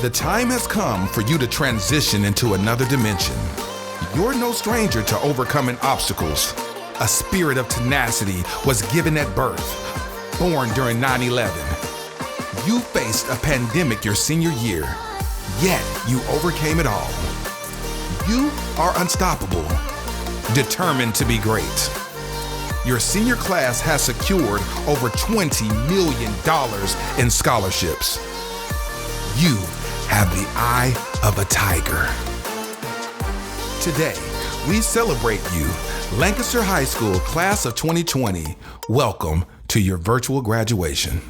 The time has come for you to transition into another dimension. You're no stranger to overcoming obstacles. A spirit of tenacity was given at birth, born during 9/11. You faced a pandemic your senior year, yet you overcame it all. You are unstoppable, determined to be great. Your senior class has secured over $20 million in scholarships. You have the eye of a tiger. Today, we celebrate you, Lancaster High School Class of 2020. Welcome to your virtual graduation.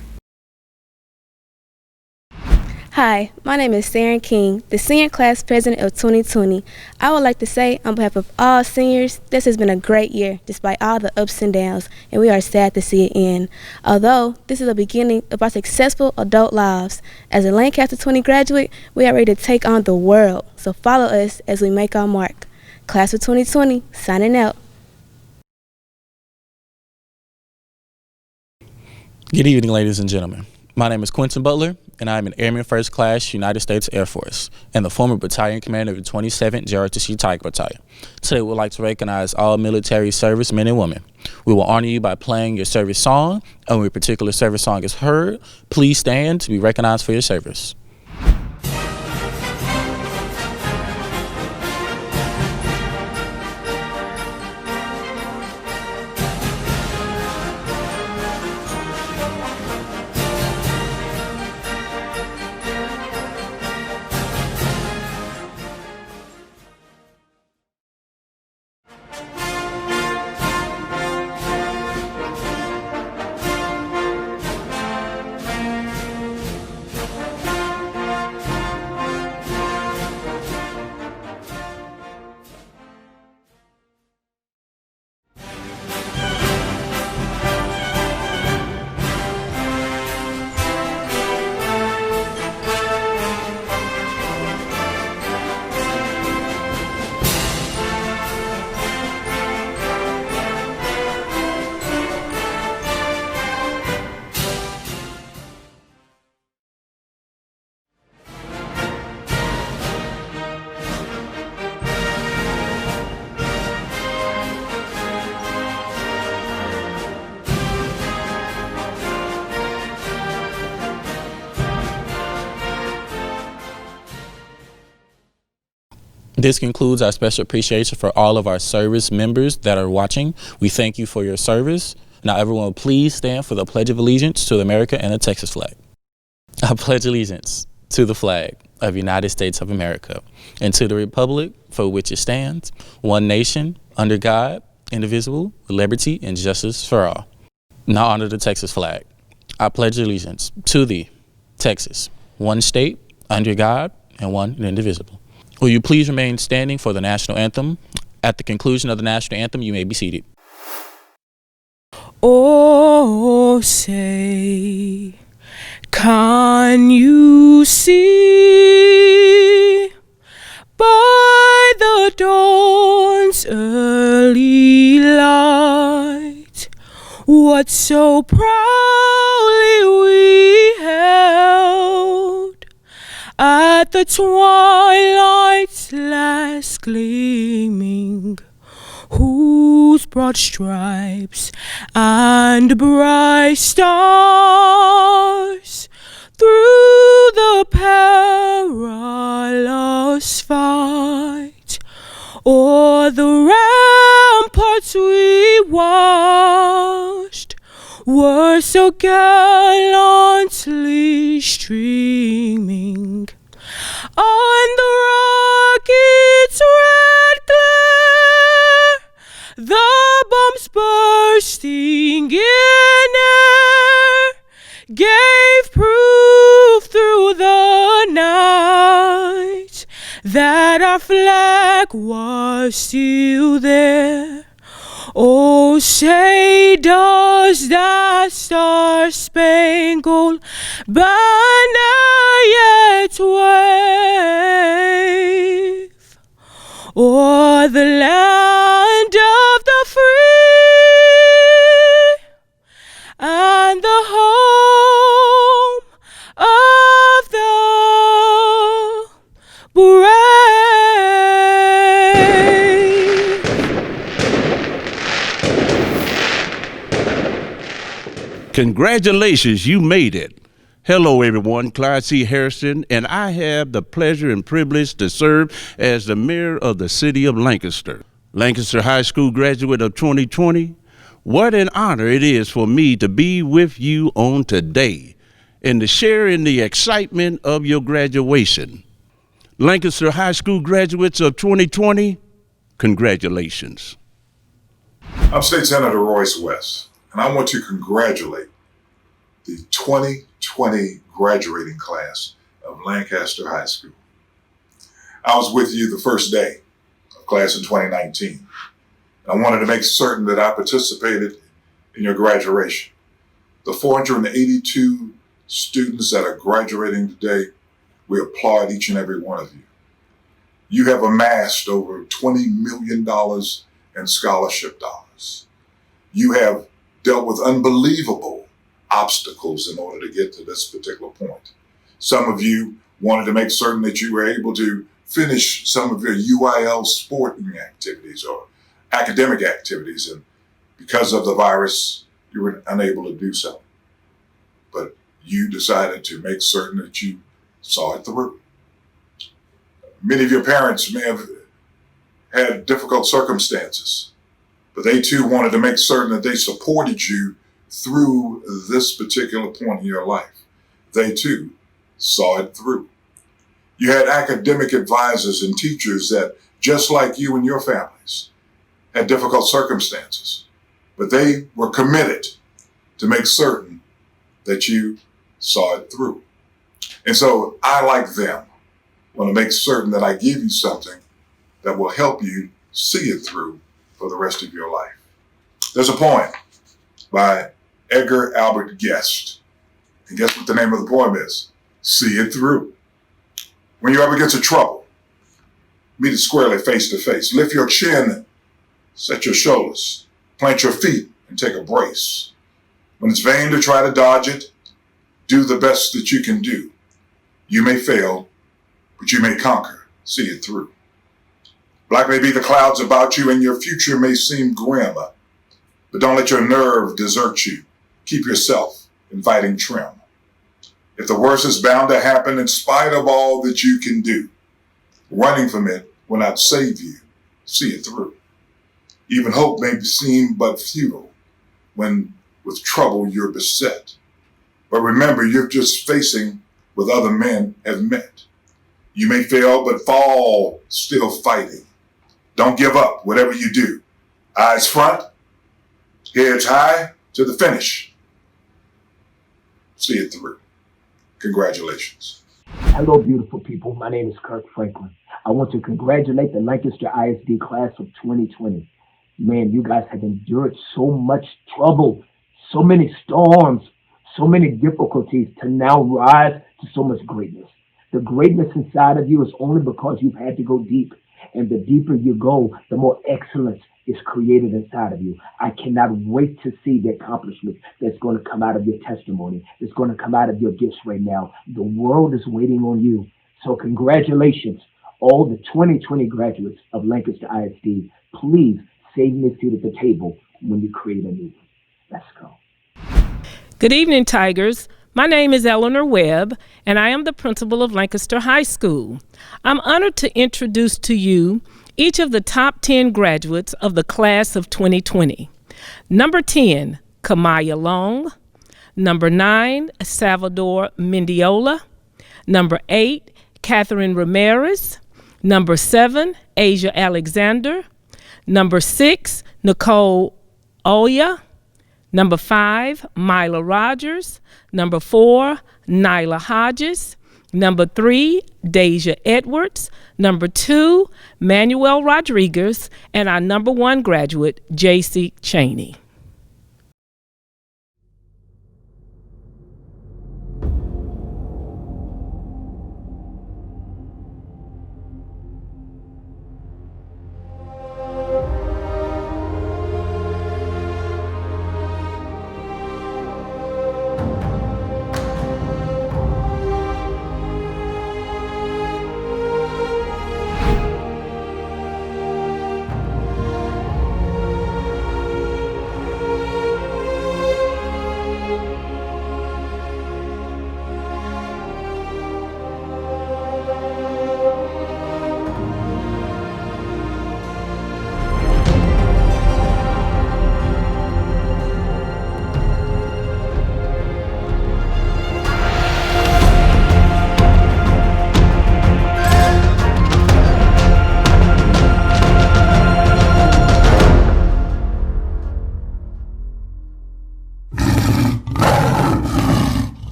Hi, my name is Sarah King, the Senior Class President of 2020. I would like to say, on behalf of all seniors, this has been a great year, despite all the ups and downs, and we are sad to see it end. Although this is the beginning of our successful adult lives, as a Lancaster 20 graduate, we are ready to take on the world. So follow us as we make our mark. Class of 2020, signing out. Good evening, ladies and gentlemen. My name is Quentin Butler, and I am an Airman First Class United States Air Force and the former battalion commander of the 27th JRTC Tiger Battalion. Today, we would like to recognize all military servicemen and women. We will honor you by playing your service song, and when a particular service song is heard, please stand to be recognized for your service. This concludes our special appreciation for all of our service members that are watching. We thank you for your service. Now, everyone, please stand for the Pledge of Allegiance to America and the Texas flag. I pledge allegiance to the flag of the United States of America and to the republic for which it stands, one nation, under God, indivisible, with liberty and justice for all. Now, honor the Texas flag. I pledge allegiance to the Texas, one state, under God, and one indivisible. Will you please remain standing for the national anthem? At the conclusion of the national anthem, you may be seated. Oh, say, can you see by the dawn's early light what so proudly we held at the twilight's last gleaming, whose broad stripes and bright stars through the perilous fight o'er the ramparts we watched were so gallantly streaming on the rocket's red glare, the bombs bursting in air gave proof through the night that our flag was still there. Oh, say does that star-spangled banner yet wave o'er the land of the free and the home of the Congratulations, you made it. Hello, everyone. Clyde C. Harrison, and I have the pleasure and privilege to serve as the mayor of the city of Lancaster. Lancaster High School graduate of 2020. What an honor it is for me to be with you on today and to share in the excitement of your graduation. Lancaster High School graduates of 2020, congratulations. I'm State Senator Royce West, and I want to congratulate the 2020 graduating class of Lancaster High School. I was with you the first day of class in 2019. And I wanted to make certain that I participated in your graduation. The 482 students that are graduating today, we applaud each and every one of you. You have amassed over $20 million in scholarship dollars. You have dealt with unbelievable obstacles in order to get to this particular point. Some of you wanted to make certain that you were able to finish some of your UIL sporting activities or academic activities, and because of the virus, you were unable to do so. But you decided to make certain that you saw it through. Many of your parents may have had difficult circumstances, but they too wanted to make certain that they supported you through this particular point in your life. They too saw it through. You had academic advisors and teachers that, just like you and your families, had difficult circumstances, but they were committed to make certain that you saw it through. And so I, like them, want to make certain that I give you something that will help you see it through for the rest of your life. There's a poem by Edgar Albert Guest. And guess what the name of the poem is? See it through. When you're up against a trouble, meet it squarely face to face. Lift your chin, set your shoulders, plant your feet, and take a brace. When it's vain to try to dodge it, do the best that you can do. You may fail, but you may conquer. See it through. Black may be the clouds about you, and your future may seem grim, but don't let your nerve desert you. Keep yourself in fighting trim. If the worst is bound to happen, in spite of all that you can do, running from it will not save you. See it through. Even hope may seem but futile when with trouble you're beset. But remember, you're just facing what other men have met. You may fail, but fall still fighting. Don't give up, whatever you do. Eyes front, heads high to the finish. See it through. Congratulations. Hello, beautiful people. My name is Kirk Franklin. I want to congratulate the Lancaster ISD class of 2020. Man, you guys have endured so much trouble, so many storms, so many difficulties to now rise to so much greatness. The greatness inside of you is only because you've had to go deep. And the deeper you go, the more excellence is created inside of you. I cannot wait to see the accomplishment that's going to come out of your testimony, that's going to come out of your gifts right now. The world is waiting on you. So congratulations, all the 2020 graduates of Lancaster ISD. Please save me a seat at the table when you create a new one. Let's go. Good evening, Tigers. My name is Eleanor Webb, and I am the principal of Lancaster High School. I'm honored to introduce to you each of the top 10 graduates of the class of 2020. Number 10, Kamaya Long. Number 9, Salvador Mendiola. Number 8, Catherine Ramirez. Number 7, Asia Alexander. Number 6, Nicole Oya. Number 5, Mila Rogers. Number 4, Nyla Hodges. Number 3, Deja Edwards. Number 2, Manuel Rodriguez. And our number 1 graduate, J.C. Cheney.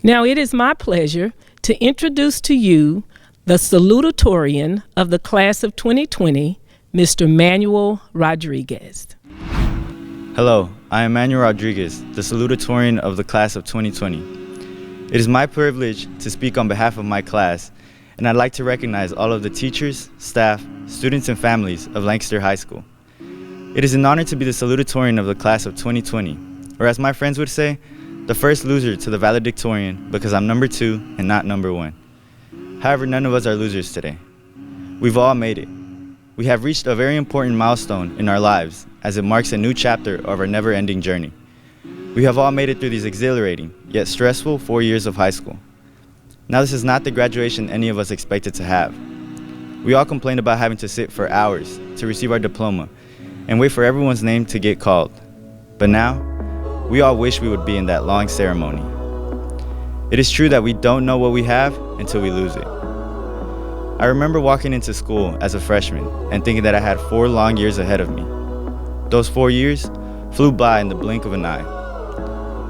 Now it is my pleasure to introduce to you the salutatorian of the class of 2020, Mr. Manuel Rodriguez. Hello, I am Manuel Rodriguez, the salutatorian of the class of 2020. It is my privilege to speak on behalf of my class, and I'd like to recognize all of the teachers, staff, students, and families of Lancaster High School. It is an honor to be the salutatorian of the class of 2020, or as my friends would say, the first loser to the valedictorian because I'm number 2 and not number 1. However, none of us are losers today. We've all made it. We have reached a very important milestone in our lives as it marks a new chapter of our never-ending journey. We have all made it through these exhilarating, yet stressful 4 years of high school. Now this is not the graduation any of us expected to have. We all complained about having to sit for hours to receive our diploma and wait for everyone's name to get called. But now, we all wish we would be in that long ceremony. It is true that we don't know what we have until we lose it. I remember walking into school as a freshman and thinking that I had 4 long years ahead of me. Those 4 years flew by in the blink of an eye.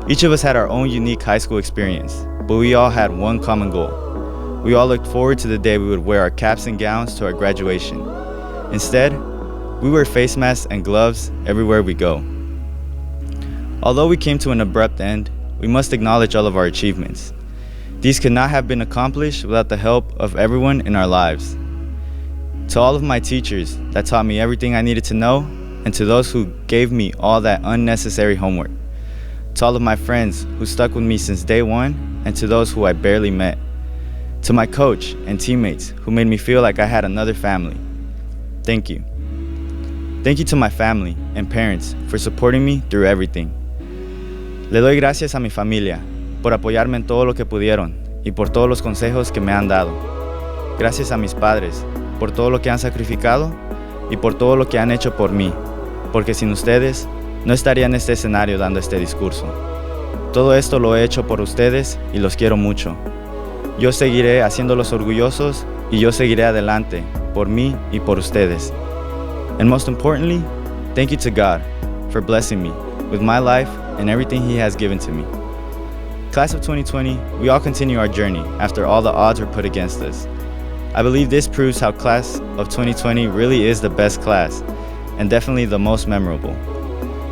Each of us had our own unique high school experience, but we all had one common goal. We all looked forward to the day we would wear our caps and gowns to our graduation. Instead, we wear face masks and gloves everywhere we go. Although we came to an abrupt end, we must acknowledge all of our achievements. These could not have been accomplished without the help of everyone in our lives. To all of my teachers that taught me everything I needed to know, and to those who gave me all that unnecessary homework. To all of my friends who stuck with me since day one, and to those who I barely met. To my coach and teammates who made me feel like I had another family. Thank you. Thank you to my family and parents for supporting me through everything. Le doy gracias a mi familia por apoyarme en todo lo que pudieron y por todos los consejos que me han dado. Gracias a mis padres por todo lo que han sacrificado y por todo lo que han hecho por mí, porque sin ustedes no estaría en este escenario dando este discurso. Todo esto lo he hecho por ustedes y los quiero mucho. Yo seguiré haciéndolos orgullosos y yo seguiré adelante por mí y por ustedes. And most importantly, thank you to God for blessing me with my life and everything He has given to me. Class of 2020, we all continue our journey after all the odds were put against us. I believe this proves how Class of 2020 really is the best class and definitely the most memorable.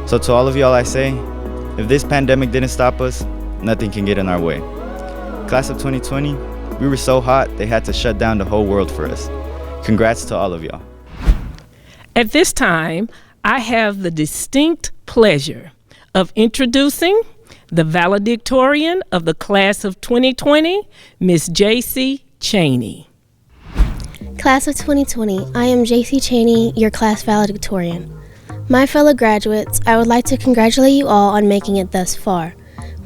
So to all of y'all I say, if this pandemic didn't stop us, nothing can get in our way. Class of 2020, we were so hot they had to shut down the whole world for us. Congrats to all of y'all. At this time, I have the distinct pleasure of introducing the valedictorian of the class of 2020, Miss J.C. Cheney. Class of 2020, I am J.C. Cheney, your class valedictorian. My fellow graduates, I would like to congratulate you all on making it thus far.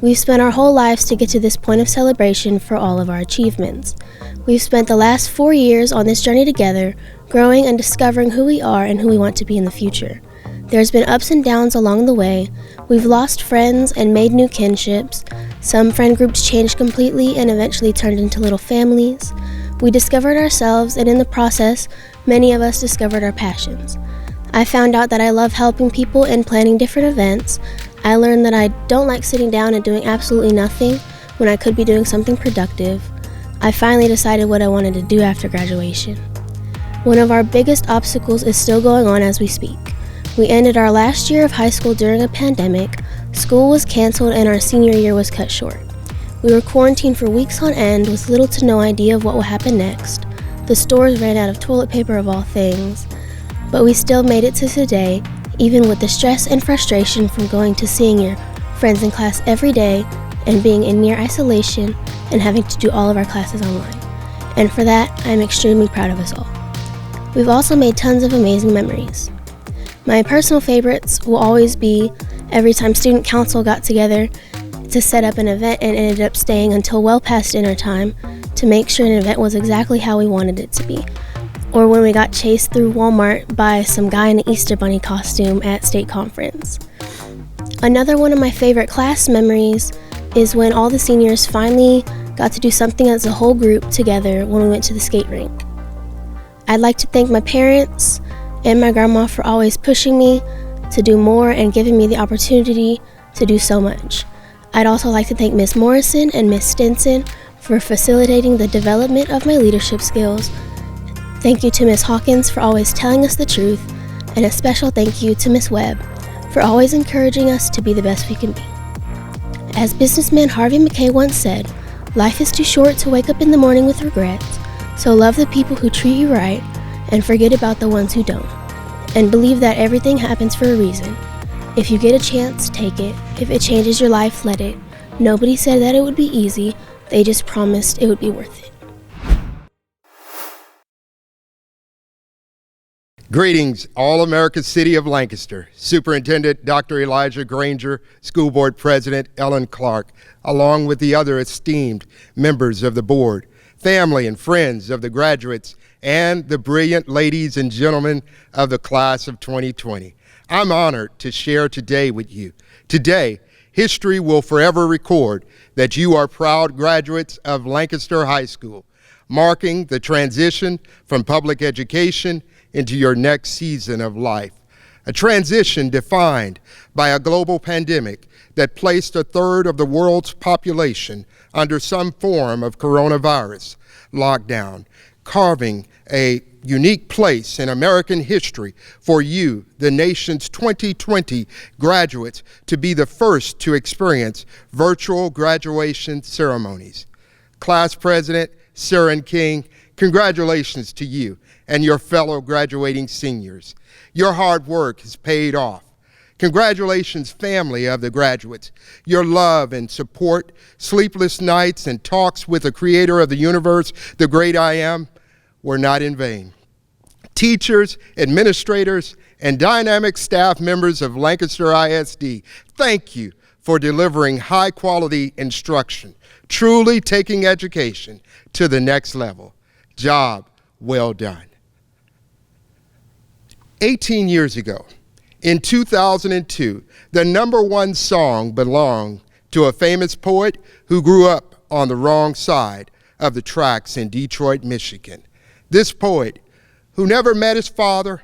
We've spent our whole lives to get to this point of celebration for all of our achievements. We've spent the last 4 years on this journey together, growing and discovering who we are and who we want to be in the future. There's been ups and downs along the way. We've lost friends and made new kinships. Some friend groups changed completely and eventually turned into little families. We discovered ourselves, and in the process, many of us discovered our passions. I found out that I love helping people and planning different events. I learned that I don't like sitting down and doing absolutely nothing when I could be doing something productive. I finally decided what I wanted to do after graduation. One of our biggest obstacles is still going on as we speak. We ended our last year of high school during a pandemic, school was canceled, and our senior year was cut short. We were quarantined for weeks on end with little to no idea of what will happen next. The stores ran out of toilet paper of all things. But we still made it to today, even with the stress and frustration from going to seeing your friends in class every day and being in near isolation and having to do all of our classes online. And for that, I'm extremely proud of us all. We've also made tons of amazing memories. My personal favorites will always be every time student council got together to set up an event and ended up staying until well past dinner time to make sure an event was exactly how we wanted it to be. Or when we got chased through Walmart by some guy in an Easter Bunny costume at state conference. Another one of my favorite class memories is when all the seniors finally got to do something as a whole group together when we went to the skate rink. I'd like to thank my parents and my grandma for always pushing me to do more and giving me the opportunity to do so much. I'd also like to thank Ms. Morrison and Ms. Stinson for facilitating the development of my leadership skills. Thank you to Ms. Hawkins for always telling us the truth, and a special thank you to Ms. Webb for always encouraging us to be the best we can be. As businessman Harvey McKay once said, life is too short to wake up in the morning with regrets, so love the people who treat you right and forget about the ones who don't. And believe that everything happens for a reason. If you get a chance, take it. If it changes your life, let it. Nobody said that it would be easy, they just promised it would be worth it. Greetings, All-America City of Lancaster, Superintendent Dr. Elijah Granger, School Board President Ellen Clark, along with the other esteemed members of the board, family and friends of the graduates, and the brilliant ladies and gentlemen of the class of 2020. I'm honored to share today with you. Today, history will forever record that you are proud graduates of Lancaster High School, marking the transition from public education into your next season of life. A transition defined by a global pandemic that placed a third of the world's population under some form of coronavirus lockdown, carving a unique place in American history for you, the nation's 2020 graduates, to be the first to experience virtual graduation ceremonies. Class President Saren King, congratulations to you and your fellow graduating seniors. Your hard work has paid off. Congratulations, family of the graduates. Your love and support, sleepless nights, and talks with the creator of the universe, the great I Am, were not in vain. Teachers, administrators, and dynamic staff members of Lancaster ISD, thank you for delivering high-quality instruction, truly taking education to the next level. Job well done. 18 years ago, in 2002, the #1 song belonged to a famous poet who grew up on the wrong side of the tracks in Detroit, Michigan. This poet, who never met his father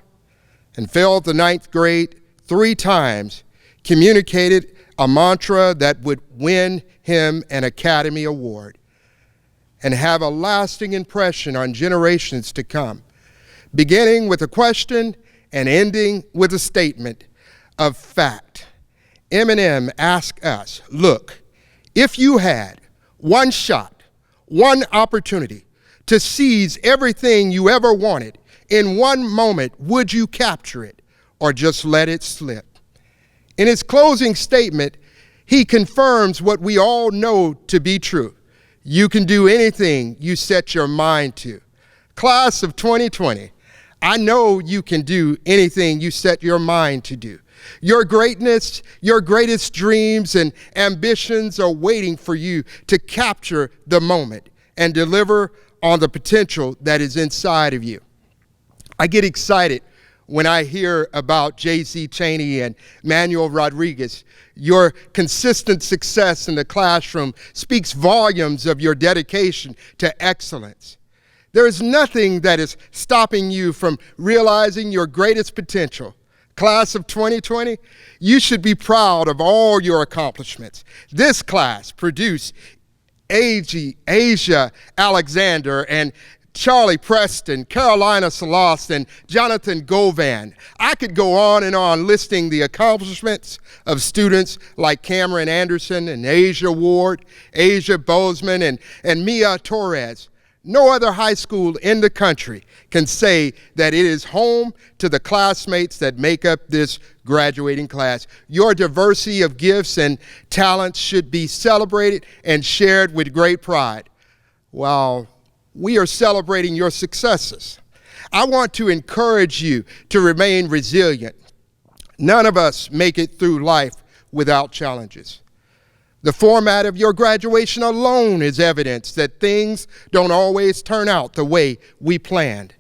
and failed the 9th grade 3 times, communicated a mantra that would win him an Academy Award and have a lasting impression on generations to come, beginning with a question and ending with a statement of fact. Eminem asked us, look, if you had one shot, one opportunity to seize everything you ever wanted in one moment, would you capture it or just let it slip? In his closing statement, he confirms what we all know to be true. You can do anything you set your mind to. Class of 2020, I know you can do anything you set your mind to do. Your greatness, your greatest dreams and ambitions are waiting for you to capture the moment and deliver on the potential that is inside of you. I get excited when I hear about J.C. Cheney and Manuel Rodriguez. Your consistent success in the classroom speaks volumes of your dedication to excellence. There is nothing that is stopping you from realizing your greatest potential. Class of 2020, you should be proud of all your accomplishments. This class produced Asia Alexander and Charlie Preston, Carolina Salas, and Jonathan Govan. I could go on and on listing the accomplishments of students like Cameron Anderson and Asia Ward, Asia Bozeman, and Mia Torres. No other high school in the country can say that it is home to the classmates that make up this graduating class. Your diversity of gifts and talents should be celebrated and shared with great pride. While we are celebrating your successes, I want to encourage you to remain resilient. None of us make it through life without challenges. The format of your graduation alone is evidence that things don't always turn out the way we planned.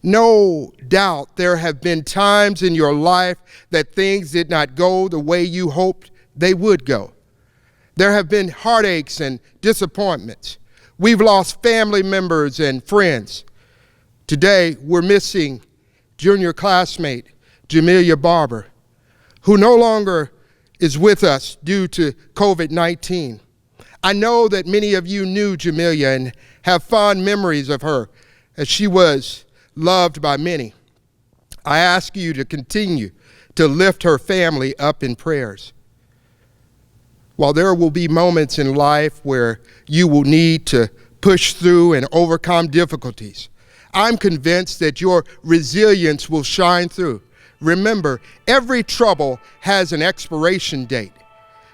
No doubt there have been times in your life that things did not go the way you hoped they would go. There have been heartaches and disappointments. We've lost family members and friends. Today, we're missing junior classmate Jamelia Barber, who no longer is with us due to COVID-19. I know that many of you knew Jamelia and have fond memories of her as she was loved by many. I ask you to continue to lift her family up in prayers. While there will be moments in life where you will need to push through and overcome difficulties, I'm convinced that your resilience will shine through. Remember, every trouble has an expiration date.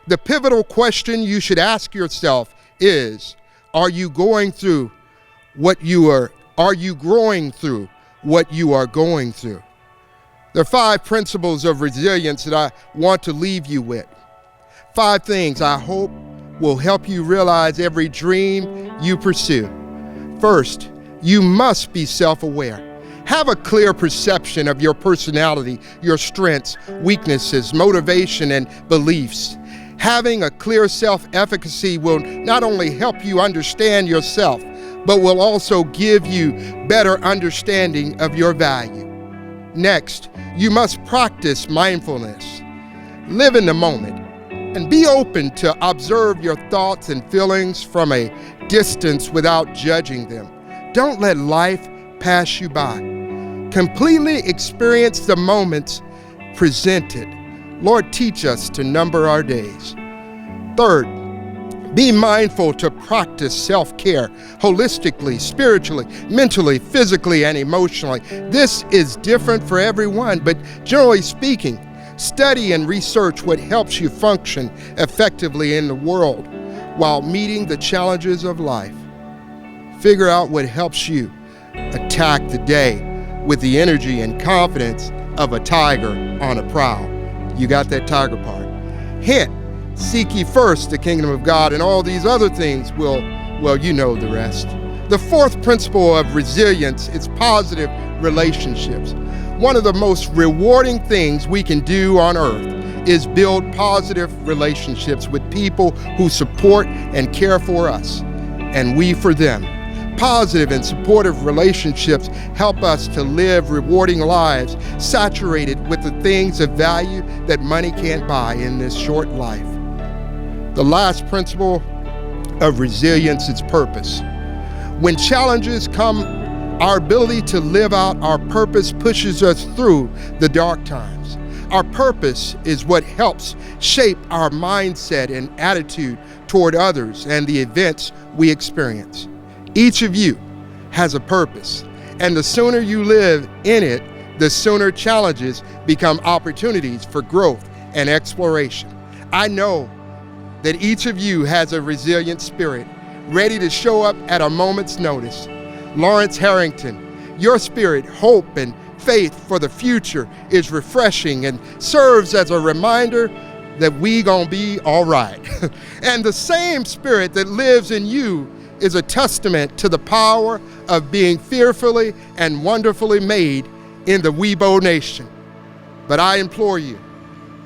The pivotal question you should ask yourself is, are you growing through what you are going through? There are 5 principles of resilience that I want to leave you with. 5 things I hope will help you realize every dream you pursue. First, you must be self-aware. Have a clear perception of your personality, your strengths, weaknesses, motivation, and beliefs. Having a clear self-efficacy will not only help you understand yourself, but will also give you better understanding of your value. Next, you must practice mindfulness. Live in the moment and be open to observe your thoughts and feelings from a distance without judging them. Don't let life pass you by. Completely experience the moments presented. Lord, teach us to number our days. Third, be mindful to practice self-care holistically, spiritually, mentally, physically, and emotionally. This is different for everyone, but generally speaking, study and research what helps you function effectively in the world while meeting the challenges of life. Figure out what helps you attack the day with the energy and confidence of a tiger on a prowl. You got that tiger part. Hint, seek ye first the kingdom of God, and all these other things will, well, you know the rest. The 4th principle of resilience is positive relationships. One of the most rewarding things we can do on earth is build positive relationships with people who support and care for us, and we for them. Positive and supportive relationships help us to live rewarding lives saturated with the things of value that money can't buy in this short life. The last principle of resilience is purpose. When challenges come, our ability to live out our purpose pushes us through the dark times. Our purpose is what helps shape our mindset and attitude toward others and the events we experience. Each of you has a purpose, and the sooner you live in it, the sooner challenges become opportunities for growth and exploration. I know that each of you has a resilient spirit, ready to show up at a moment's notice. Lawrence Harrington, your spirit, hope, and faith for the future is refreshing and serves as a reminder that we gonna be all right. And the same spirit that lives in you is a testament to the power of being fearfully and wonderfully made in the Weibo Nation. But I implore you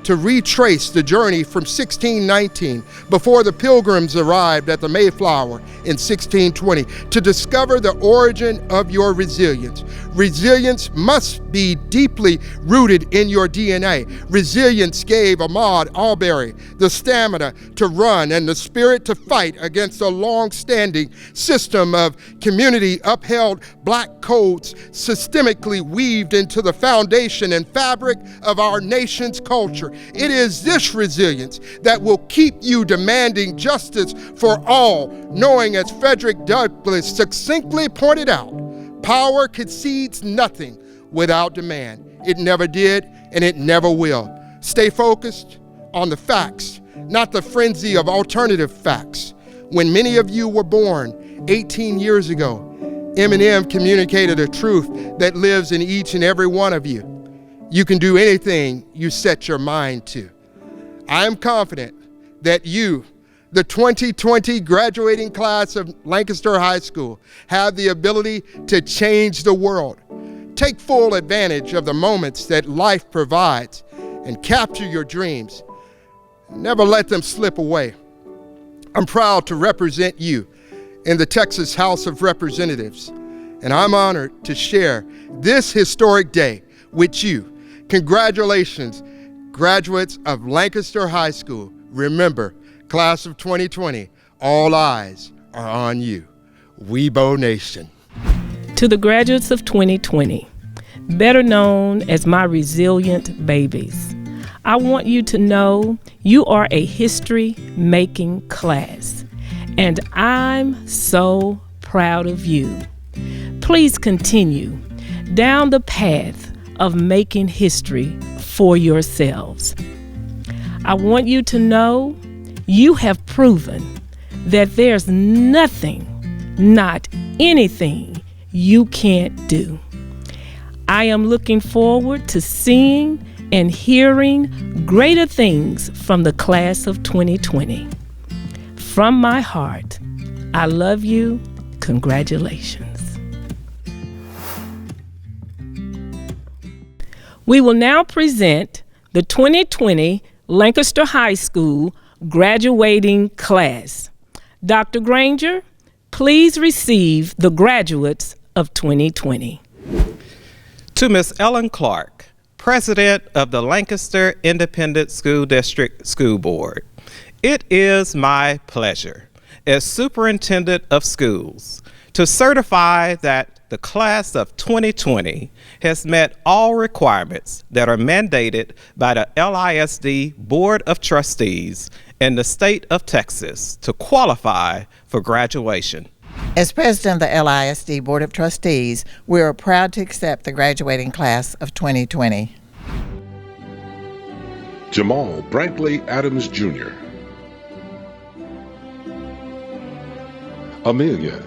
to retrace the journey from 1619, before the Pilgrims arrived at the Mayflower in 1620, to discover the origin of your resilience. Resilience must be deeply rooted in your DNA. Resilience gave Ahmaud Arbery the stamina to run and the spirit to fight against a long-standing system of community-upheld black codes systemically weaved into the foundation and fabric of our nation's culture. It is this resilience that will keep you demanding justice for all, knowing, as Frederick Douglass succinctly pointed out, power concedes nothing without demand. It never did, and it never will. Stay focused on the facts, not the frenzy of alternative facts. When many of you were born 18 years ago, Eminem communicated a truth that lives in each and every one of you. You can do anything you set your mind to. I am confident that you, the 2020 graduating class of Lancaster High School, have the ability to change the world. Take full advantage of the moments that life provides and capture your dreams. Never let them slip away. I'm proud to represent you in the Texas House of Representatives, and I'm honored to share this historic day with you. Congratulations, Graduates of Lancaster High School, remember, class of 2020, all eyes are on you. Weibo Nation. To the graduates of 2020, better known as my resilient babies, I want you to know you are a history-making class, and I'm so proud of you. Please continue down the path of making history for yourselves. I want you to know you have proven that there's nothing, not anything, you can't do. I am looking forward to seeing and hearing greater things from the class of 2020. From my heart, I love you. Congratulations. We will now present the 2020 Lancaster High School graduating class. Dr. Granger, please receive the graduates of 2020. To Miss Ellen Clark, President of the Lancaster Independent School District School Board, it is my pleasure as Superintendent of Schools to certify that the class of 2020 has met all requirements that are mandated by the LISD Board of Trustees in the state of Texas to qualify for graduation. As President of the LISD Board of Trustees, we are proud to accept the graduating class of 2020. Jamal Brantley Adams Jr. Amelia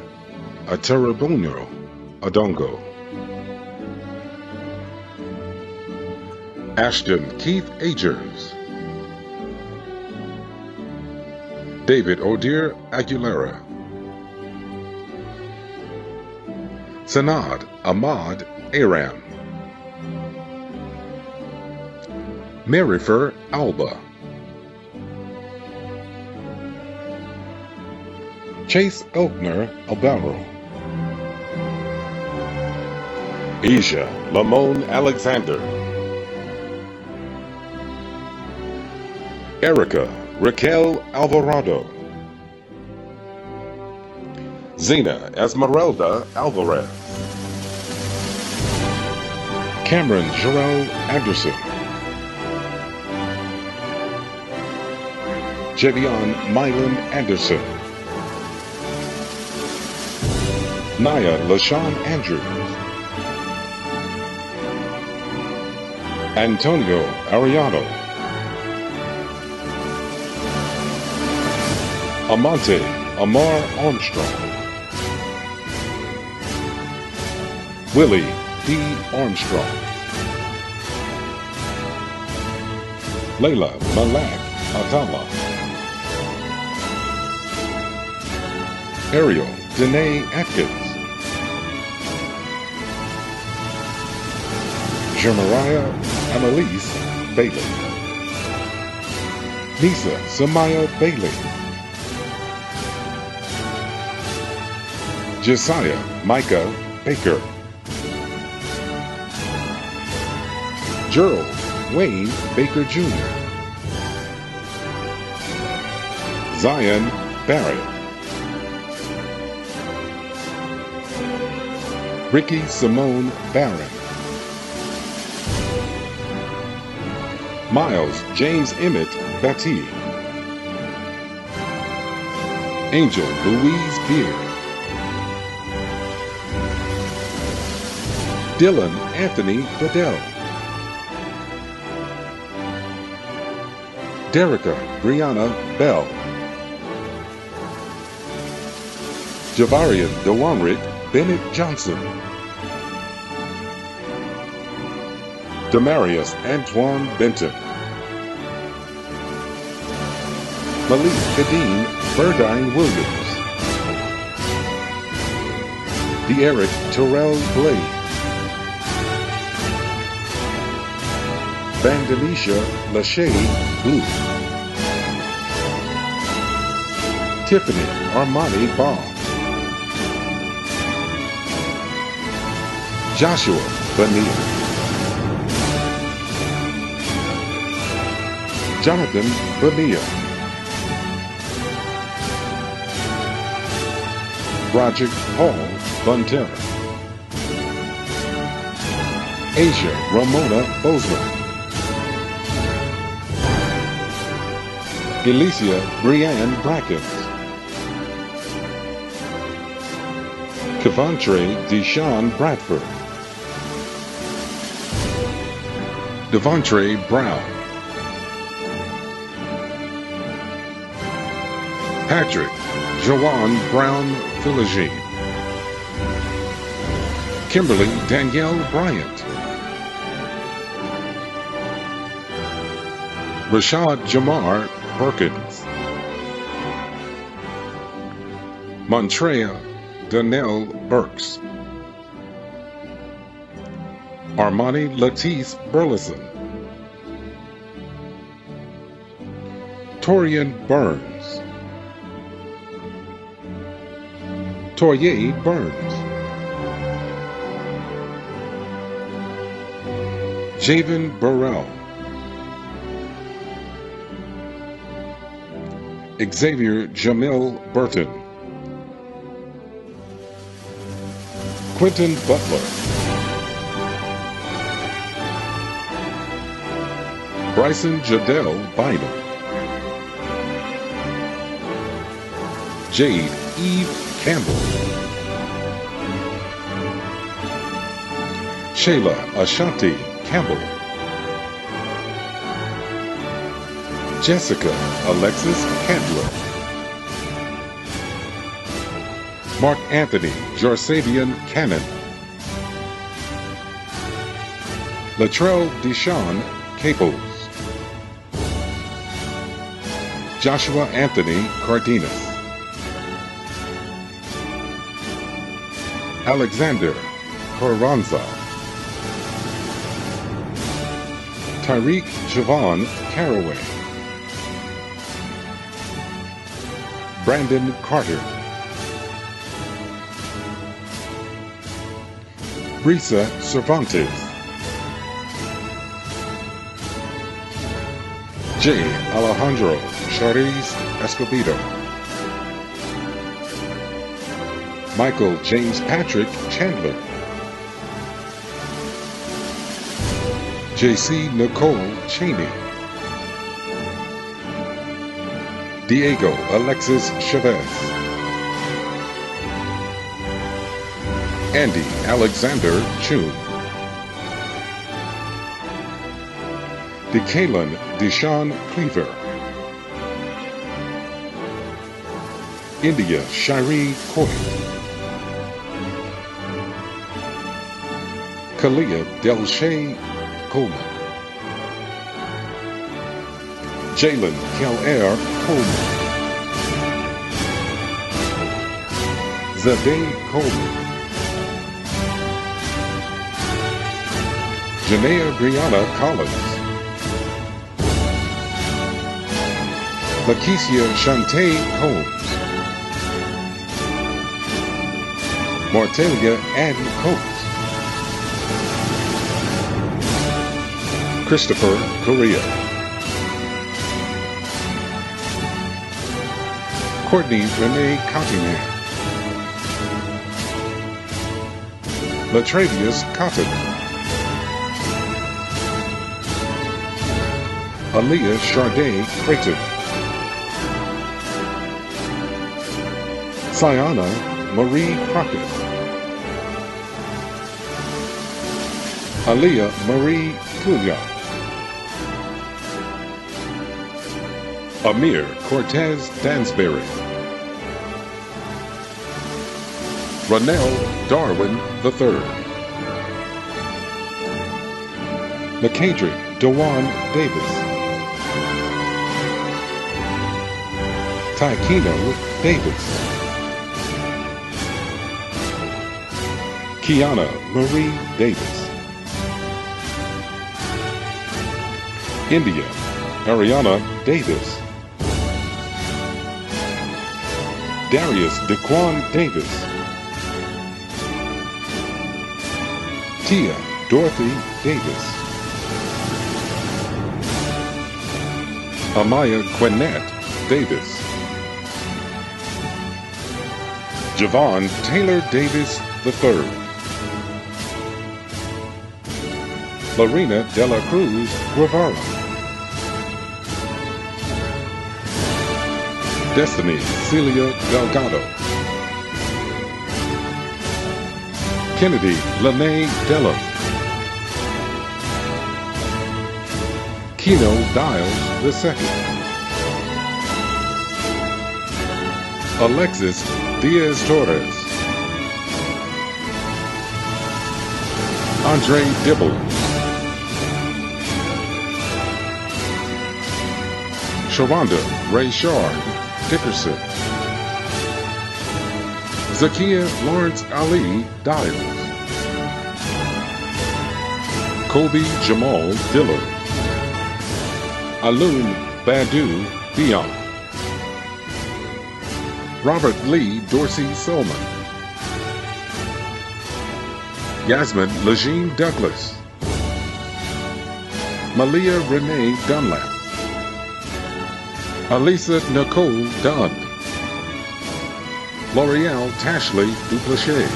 Aterabonio Adongo. Ashton Keith Agers. David Odir Aguilera. Sanad Ahmad Aram. Marifer Alba. Chase Elkner Albaro. Asia Lamone Alexander. Erica Raquel Alvarado. Zena Esmeralda Alvarez. Cameron Jarrell Anderson. Javion Mylan Anderson. Naya LaShawn Andrews. Antonio Ariano. Amante Amar Armstrong. Willie D. Armstrong. Layla Malak Atala. Ariel Danae Atkins. Jeremiah Annalise Bailey. Nisa Samaya Bailey. Josiah Micah Baker. Gerald Wayne Baker Jr. Zion Barrett. Ricky Simone Barron. Miles James Emmett Batty. Angel Louise Beard. Dylan Anthony Bedell. Derica Brianna Bell. Javarian Dewanrick Bennett Johnson. Demarius Antoine Benton. Malik Kadeem Burdine Williams. De'Eric Terrell Blade. Vandelisha Lachey Blue. Tiffany Armani Baum. Joshua Bonilla. Jonathan Bonilla, Roger Paul Bunter, Asia Ramona Bozeman, Elysia Brianne Brackens, Kevontre Deshawn Bradford, Devontre Brown, Patrick Jawan Brown Philogene, Kimberly Danielle Bryant, Rashad Jamar Perkins, Montrea Donnell Burks, Armani Latisse Burleson, Torian Burns, Toye Burns, Javen Burrell, Xavier Jamil Burton, Quentin Butler, Bryson Jadell Bynum, Jade Eve Campbell, Shayla Ashanti Campbell, Jessica Alexis Candler, Mark Anthony Jorsavian Cannon, Latrell Deshawn Caples, Joshua Anthony Cardenas, Alexander Carranza, Tyreek Javon Caraway, Brandon Carter, Brisa Cervantes, J. Alejandro Chariz Escobedo, Michael James Patrick Chandler, J.C. Nicole Cheney, Diego Alexis Chavez, Andy Alexander Chun, DeKalen Deshawn Cleaver, India Shireen Coit, Kalia Delshay Coleman, Jalen Kel-Air Coleman, Zade Coleman, Janaea Brianna Collins, Lakeisha Shantae Combs, Martelia Ann Coates, Christopher Correa, Courtney Renee Cottingham, Latravius Cotton, Aaliyah Charday Creighton, Sayana Marie Crockett, Aaliyah Marie Pouliot, Amir Cortez Dansbury, Ronell Darwin III, McKadrick Dewan Davis, Taikino Davis, Kiana Marie Davis, India Ariana Davis, Darius Daquan Davis, Tia Dorothy Davis, Amaya Quinette Davis. Javon Taylor Davis III. Lorena Dela Cruz Guevara. Destiny Celia Delgado. Kennedy Lene Della. Keno Dials II. Alexis Diaz Torres. Andre Dibble. Sharonda Ray Shard Dickerson. Zakia Lawrence Ali Dials. Kobe Jamal Dillard. Alun Badu Dion. Robert Lee Dorsey Solman. Yasmin Legine Douglas. Malia Renee Dunlap. Alisa Nicole Dunn. L'Oreal Tashley Duplessis.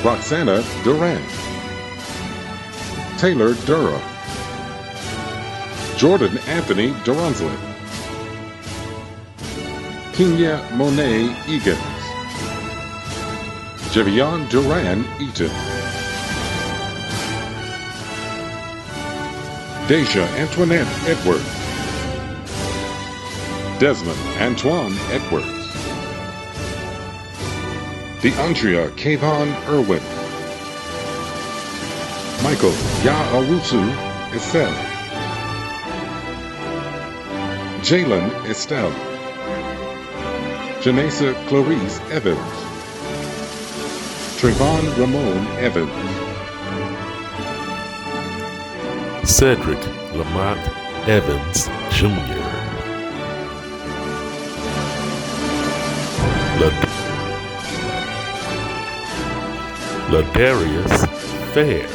Roxana Duran. Taylor Dura. Jordan Anthony Durunsley. Kenya Monet Egan's. Javion Duran Eaton. Deja Antoinette Edwards. Desmond Antoine Edwards. DeAndrea Kayvon Irwin. Michael Yaawusu Estelle. Jalen Estelle. Janessa Clarice Evans. Trayvon Ramon Evans. Cedric Lamont Evans Jr. Ladarius Fair.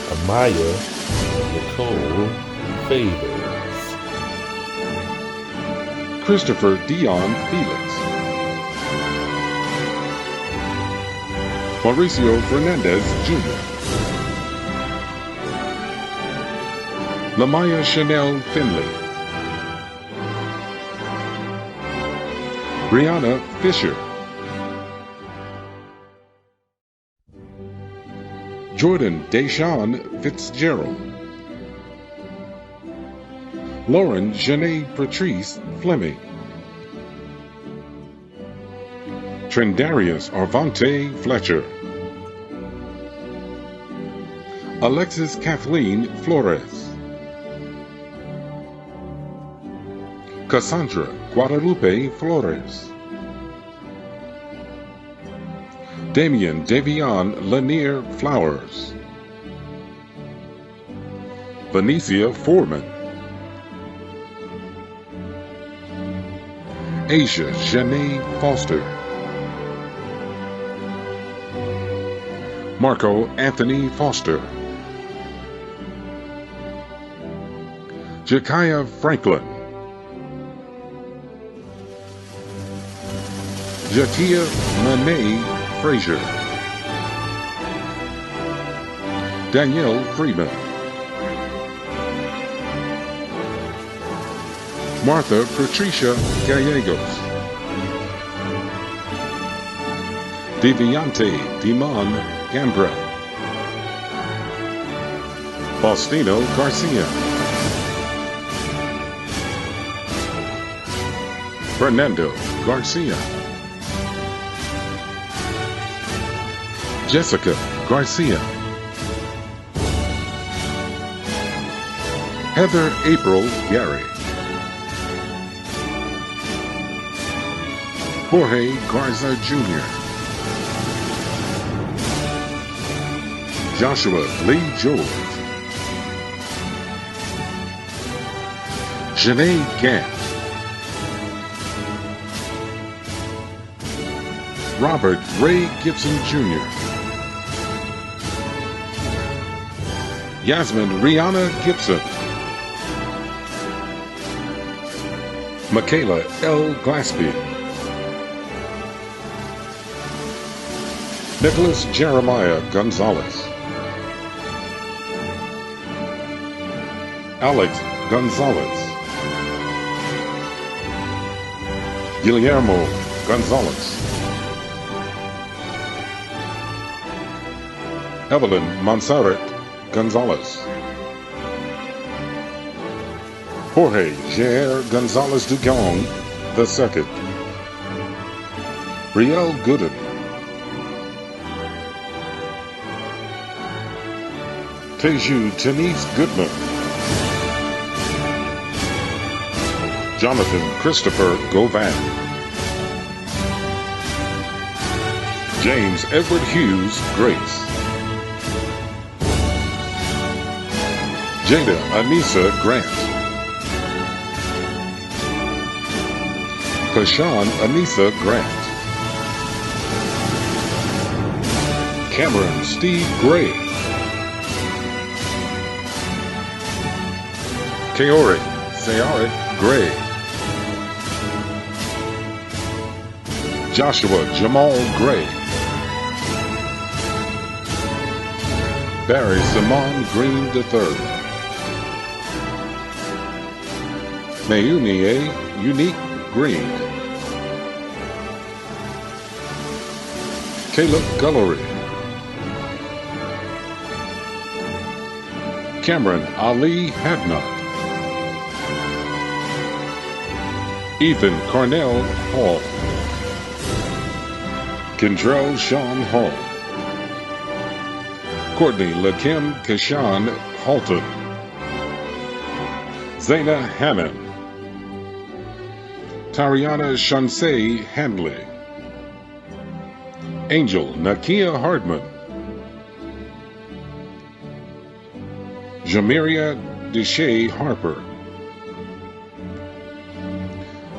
Amaya Nicole Favors. Christopher Dion Felix. Mauricio Fernandez Jr. Lamaya Chanel Finley. Brianna Fisher. Jordan Deshawn Fitzgerald. Lauren Janae Patrice Fleming. Trendarius Arvante Fletcher. Alexis Kathleen Flores. Cassandra Guadalupe Flores. Damian Davion Lanier Flowers. Venicia Foreman. Asia Janae Foster. Marco Anthony Foster. Jekiah Franklin. Jakia Monet Frazier. Danielle Freeman. Martha Patricia Gallegos. Deviante Dimon Gambra. Faustino Garcia. Fernando Garcia. Jessica Garcia. Heather April Gary. Jorge Garza Jr. Joshua Lee George. Janae Gant. Robert Ray Gibson Jr. Yasmin Rihanna Gibson. Michaela L. Glaspie. Nicholas Jeremiah Gonzalez. Alex Gonzalez. Guillermo Gonzalez. Evelyn Monserrat Gonzalez. Jorge Jair Gonzalez Dugong II. Brielle Gooden. Teju Denise Goodman. Jonathan Christopher Govan. James Edward Hughes Grace. Jada Anissa Grant. Kashawn Anissa Grant. Cameron Steve Gray. Kaori Sayari Gray. Joshua Jamal Gray. Barry Simon Green III. Mayunie Unique Green. Caleb Gullery. Cameron Ali Hadnot. Ethan Cornell Hall. Kendrell Sean Hall. Courtney LaKim Kashan Halton. Zaina Hannon. Tariana Shansei Handley. Angel Nakia Hardman. Jamiria Deshay Harper.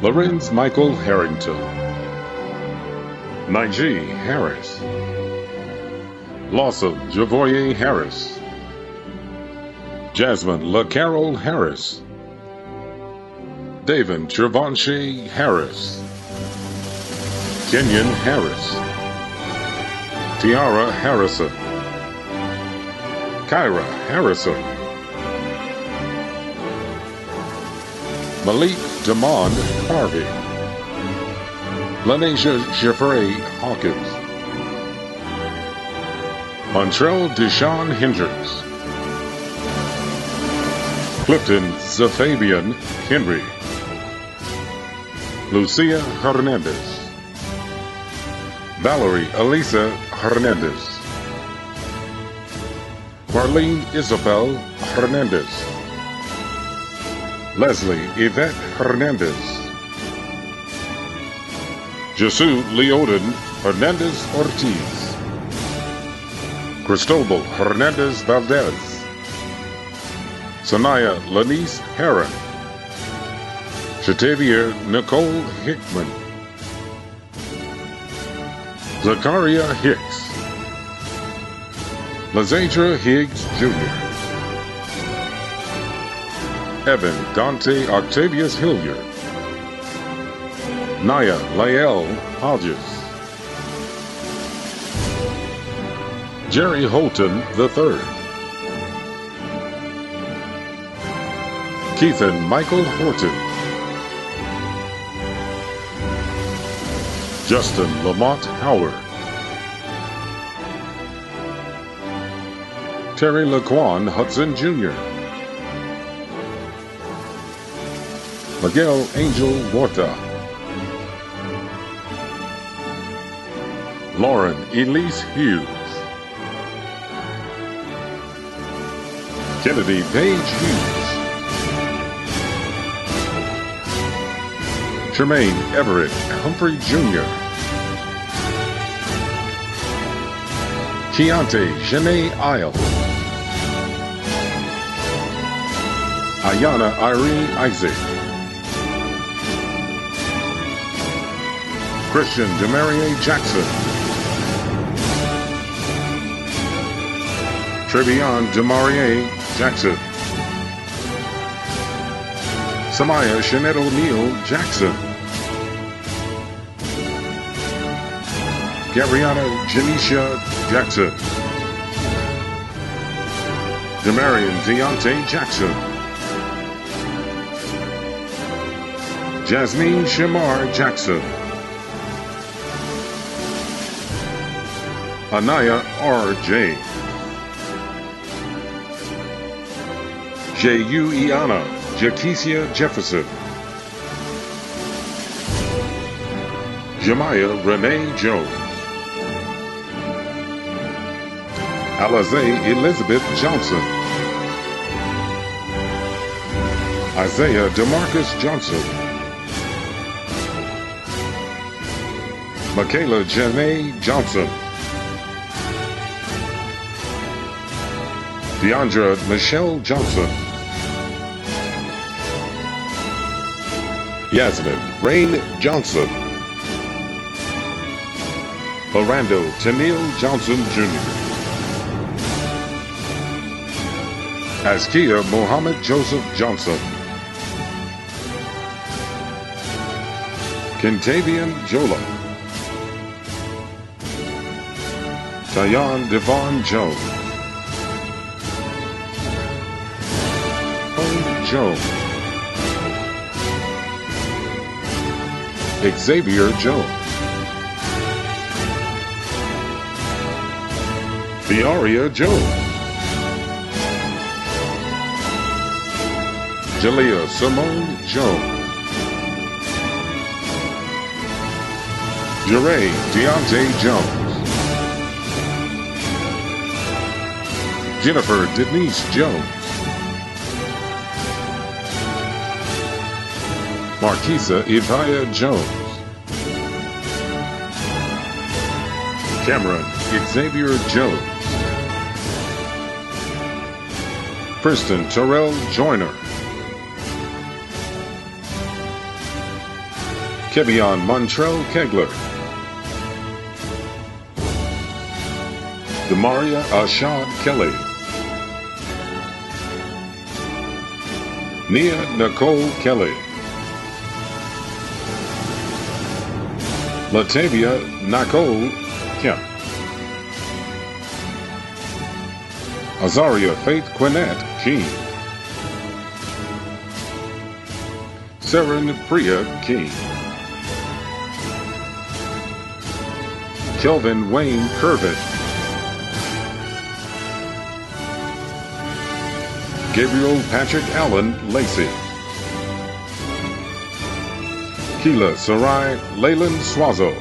Lorenz Michael Harrington. Najee Harris. Lawson Javoye Harris. Jasmine LaCarol Harris. David Travanshe Harris. Kenyon Harris. Tiara Harrison. Kyra Harrison. Malik Damond Harvey. Lanesha Jeffrey Hawkins. Montrell Deshaun Hendricks. Clifton Zafabian Henry. Lucia Hernandez. Valerie Elisa Hernandez. Marlene Isabel Hernandez. Leslie Yvette Hernandez. Jesu Leoden Hernandez Ortiz. Cristobal Hernandez Valdez. Sanaya Lanice Heron. Shatavia Nicole Hickman. Zakaria Hicks. Lazandra Higgs Jr. Evan Dante Octavius Hilliard. Naya Lael Hodges. Jerry Holton III. Keithan Michael Horton. Justin Lamont Howard. Terry Laquan Hudson Jr. Miguel Angel Huerta. Lauren Elise Hughes. Kennedy Page Hughes. Tremaine Everett Humphrey Jr. Keontae Janae Isle. Ayana Irene Isaac. Christian Demarie Jackson. Trevion Demarie Jackson. Samaya Shanette O'Neal Jackson. Gabriana Janisha Jackson. Demarion Deontay Jackson. Jasmine Shamar Jackson. Anaya R.J. J.U. Iana Jakesia Jefferson. Jemiah Renee Jones. Alize Elizabeth Johnson. Isaiah DeMarcus Johnson. Michaela Janae Johnson. Deandra Michelle Johnson. Yasmin Rain Johnson. Orlando Tennille Johnson Jr. Askia Mohammed Joseph Johnson. Kentavian Jola. Tayan Devon Jones. Jones. Xavier Jones. Fioria Jones. Jalea Simone Jones. Jeray Deontay Jones. Jennifer Denise Jones. Marquisa Evia Jones. Cameron Xavier Jones. Kristen Terrell Joyner. Kevion Montrell Kegler. Demaria Ashad Kelly. Nia Nicole Kelly. Latavia Nicole Kemp. Azaria Faith Quinette King. Seren Priya King. Kelvin Wayne Curvin. Gabriel Patrick Allen Lacey. Keela Sarai Leyland Swazo.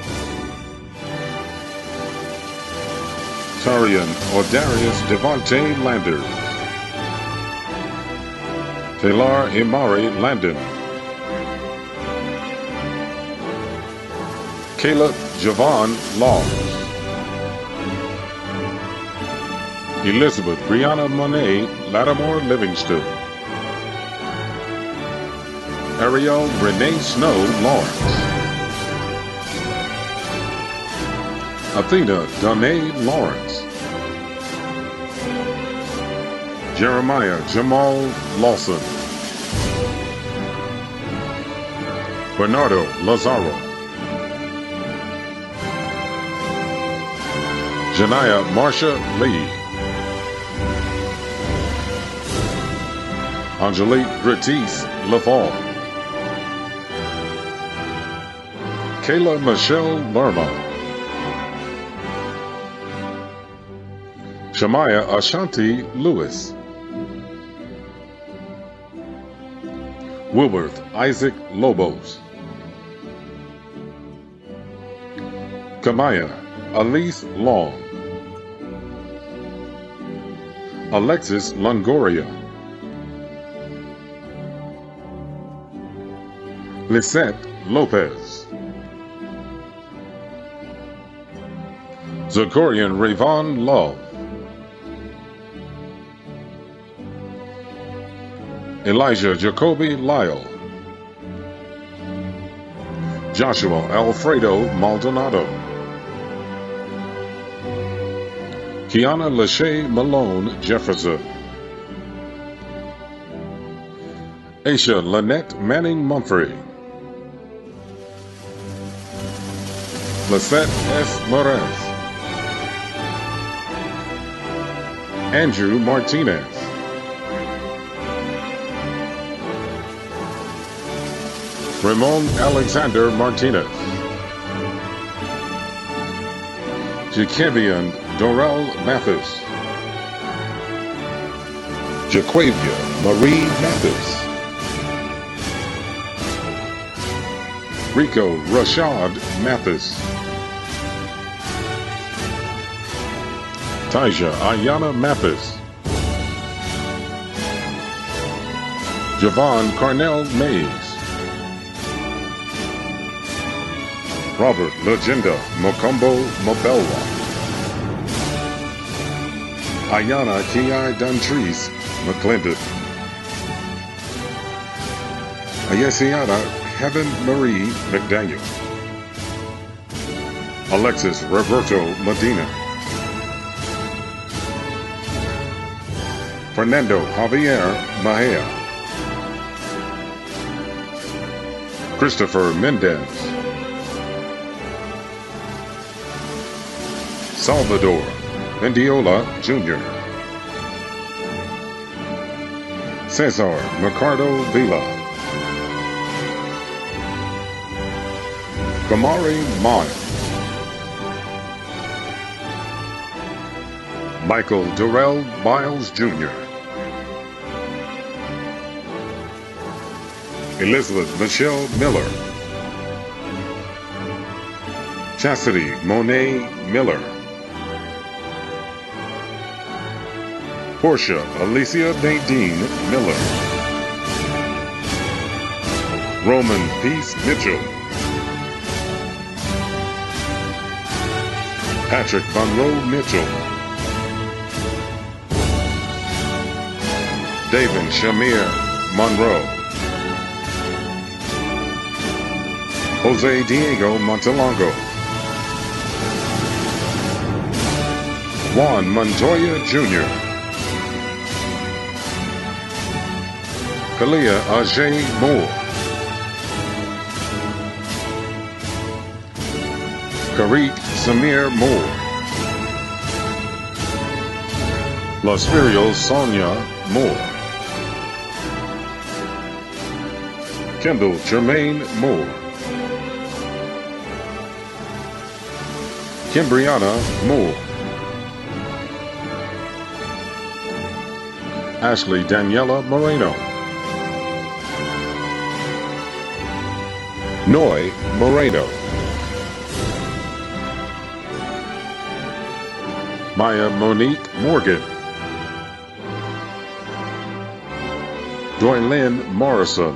Tarian Ordarius Devontae Lander. Taylor Imari Landon. Caleb Javon Laws. Elizabeth Brianna Monet Lattimore Livingston. Ariel Renee Snow Lawrence. Athena Danae Lawrence. Jeremiah Jamal Lawson. Bernardo Lazaro. Janaya Marsha Lee. Angelique Gratis Lafon. Kayla Michelle Lerma. Shamaya Ashanti Lewis. Wilworth Isaac Lobos. Kamaya Elise Long. Alexis Longoria. Lisette Lopez. Zachorian Ravon Love. Elijah Jacoby Lyle. Joshua Alfredo Maldonado. Kiana Lachey Malone Jefferson. Aisha Lynette Manning Mumphrey. Lisette S. Morez. Andrew Martinez. Ramon Alexander Martinez. Jakevian Dorel Mathis. Jaquavia Marie Mathis. Rico Rashad Mathis. Taja Ayana Mathis. Javon Carnell Mays. Robert Legenda Mokombo Mobelwa. Ayana Ki Duntrice McClendon. Ayesiana Heaven Marie McDaniel. Alexis Roberto Medina. Fernando Javier Mahea. Christopher Mendez. Salvador Mendiola Jr. Cesar Ricardo Vila. Kamari Miles. Michael Durrell Miles Jr. Elizabeth Michelle Miller. Chastity Monet Miller. Portia Alicia Nadine Miller. Roman Peace Mitchell. Patrick Monroe Mitchell. David Shamir Monroe. Jose Diego Montelongo. Juan Montoya Jr. Kalia Ajay Moore. Karik Samir Moore. Los Ferios Sonia Moore. Kendall Jermaine Moore. Kimbriana Moore. Ashley Daniela Moreno. Noy Moreno. Maya Monique Morgan. Doylyn Morrison.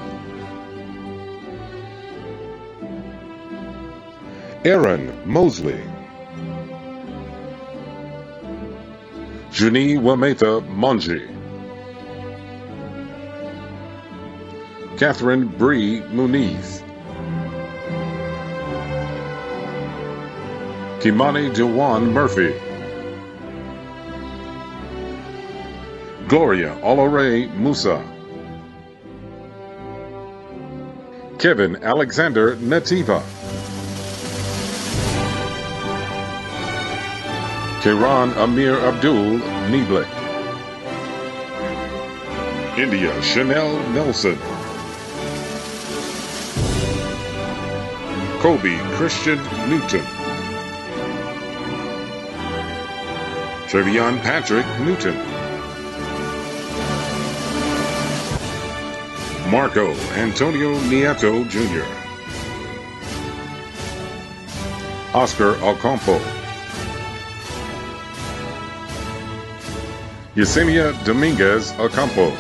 Aaron Mosley. Juni Wametha Monji. Catherine Bree Muniz. Kimani Dewan Murphy. Gloria Olore Musa. Kevin Alexander Nativa. Kiran Amir Abdul Niblek. India Chanel Nelson. Kobe Christian Newton. Trevion Patrick Newton. Marco Antonio Nieto Jr. Oscar Ocampo. Yesenia Dominguez Ocampo.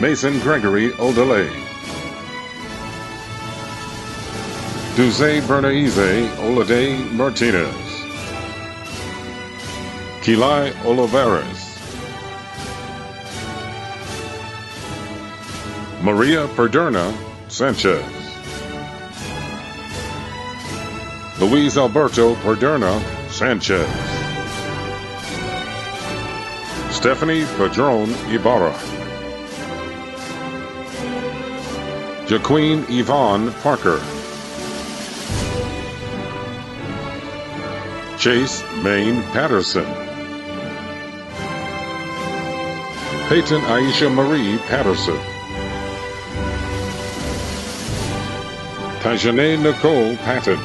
Mason Gregory Odelay. Duze Bernaise Olade Martinez. Kilai Olivares. Maria Perderna Sanchez. Luis Alberto Perderna Sanchez. Stephanie Padron Ibarra. Jaqueen Yvonne Parker. Chase Maine Patterson. Peyton Aisha Marie Patterson. Tajane Nicole Patton.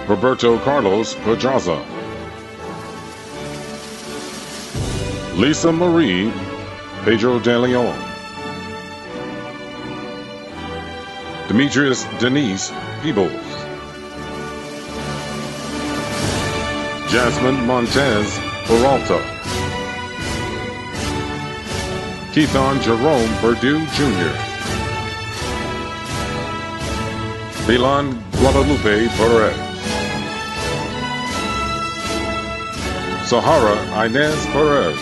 Roberto Carlos Pedraza. Lisa Marie Pedro de Leon. Demetrius Denise Peebles. Jasmine Montez Peralta. Keithon Jerome Perdue Jr. Milan Guadalupe Perez. Sahara Inez Perez.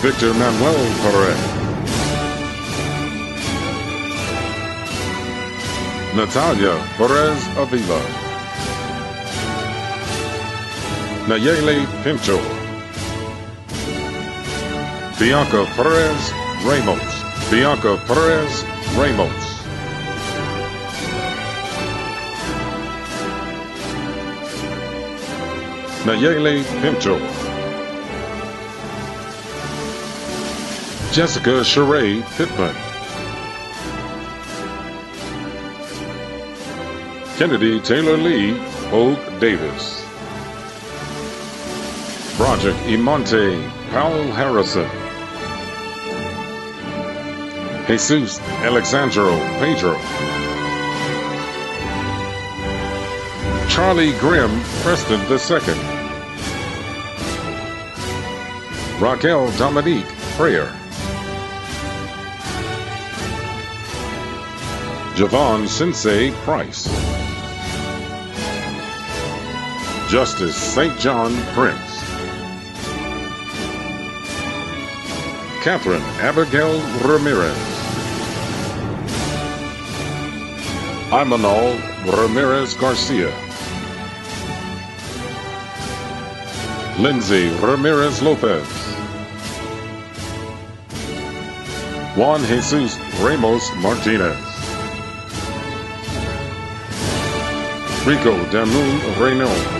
Victor Manuel Perez. Natalia Perez Avila. Nayeli Pinto. Bianca Perez Ramos. Bianca Perez Ramos. Nayeli Pinto. Jessica Sheree Pittman. Kennedy Taylor Lee Hogue Davis. Broderick Imonte Powell Harrison. Jesus Alexandro Pedro. Charlie Grimm Preston II. Raquel Dominique Prayer. Javon Sensei Price. Justice St. John Prince. Catherine Abigail Ramirez. Imanol Ramirez Garcia. Lindsay Ramirez Lopez. Juan Jesus Ramos Martinez. Rico Damoun Reynaud.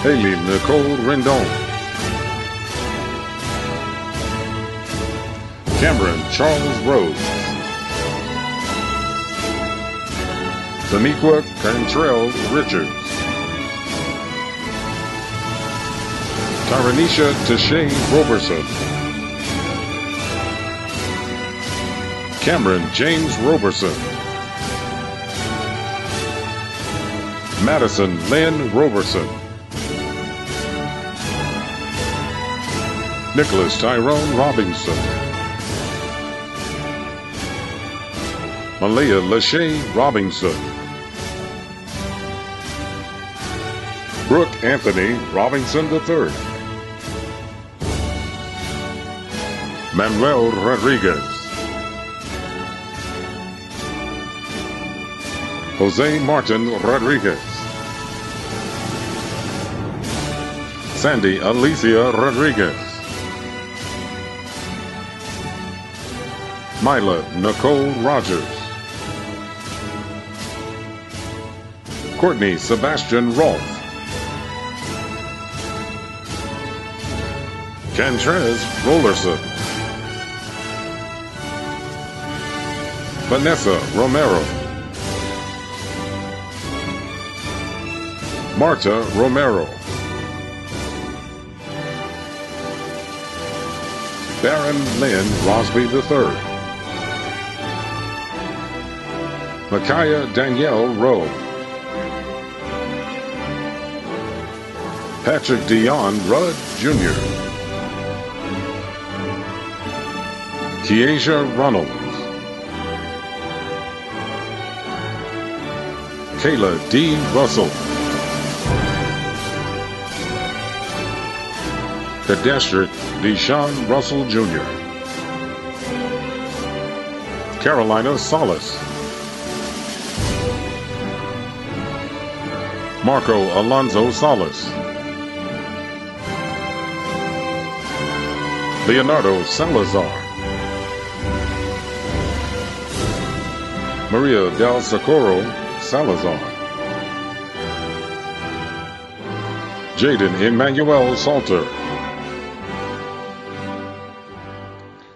Haley Nicole Rendon. Cameron Charles Rose. Daniqua Cantrell Richards. Tyranisha Tashay Roberson. Cameron James Roberson. Madison Lynn Roberson. Nicholas Tyrone Robinson. Malia Lachey Robinson. Brooke Anthony Robinson III. Manuel Rodriguez. Jose Martin Rodriguez. Sandy Alicia Rodriguez. Mila Nicole Rogers. Courtney Sebastian Rolfe. Cantrez Rollerson. Vanessa Romero. Marta Romero. Baron Lynn Rosby III. Micaiah Danielle Rowe. Patrick Dion Rudd Jr. Keasia Reynolds. Kayla D. Russell. Pedestrian Deshaun Russell Jr. Carolina Solis. Marco Alonso Solis. Leonardo Salazar. Maria del Socorro Salazar. Jaden Emmanuel Salter.